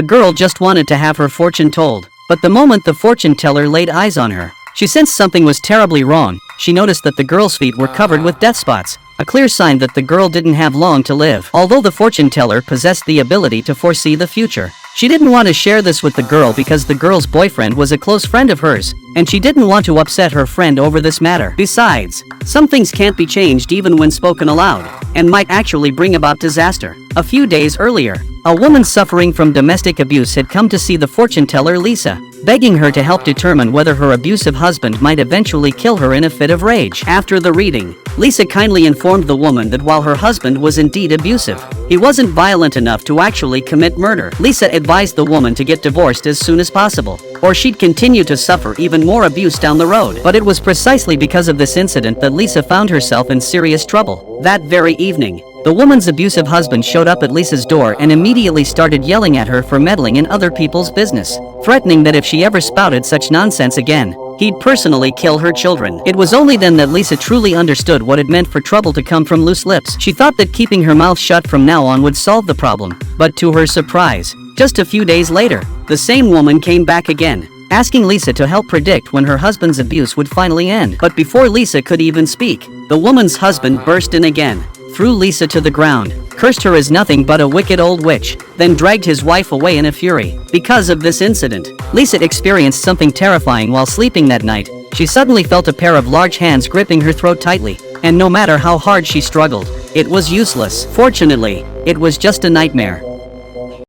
The girl just wanted to have her fortune told. But the moment the fortune teller laid eyes on her, she sensed something was terribly wrong. She noticed that the girl's feet were covered with death spots, a clear sign that the girl didn't have long to live. Although the fortune teller possessed the ability to foresee the future, she didn't want to share this with the girl because the girl's boyfriend was a close friend of hers, and she didn't want to upset her friend over this matter. Besides, some things can't be changed even when spoken aloud, and might actually bring about disaster. A few days earlier, a woman suffering from domestic abuse had come to see the fortune teller Lisa, begging her to help determine whether her abusive husband might eventually kill her in a fit of rage. After the reading, Lisa kindly informed the woman that while her husband was indeed abusive, he wasn't violent enough to actually commit murder. Lisa advised the woman to get divorced as soon as possible, or she'd continue to suffer even more abuse down the road. But it was precisely because of this incident that Lisa found herself in serious trouble. That very evening, the woman's abusive husband showed up at Lisa's door and immediately started yelling at her for meddling in other people's business, threatening that if she ever spouted such nonsense again, he'd personally kill her children. It was only then that Lisa truly understood what it meant for trouble to come from loose lips. She thought that keeping her mouth shut from now on would solve the problem, but to her surprise, just a few days later, the same woman came back again, asking Lisa to help predict when her husband's abuse would finally end. But before Lisa could even speak, the woman's husband burst in again, threw Lisa to the ground, cursed her as nothing but a wicked old witch, then dragged his wife away in a fury. Because of this incident, Lisa experienced something terrifying while sleeping that night. She suddenly felt a pair of large hands gripping her throat tightly, and no matter how hard she struggled, it was useless. Fortunately, it was just a nightmare.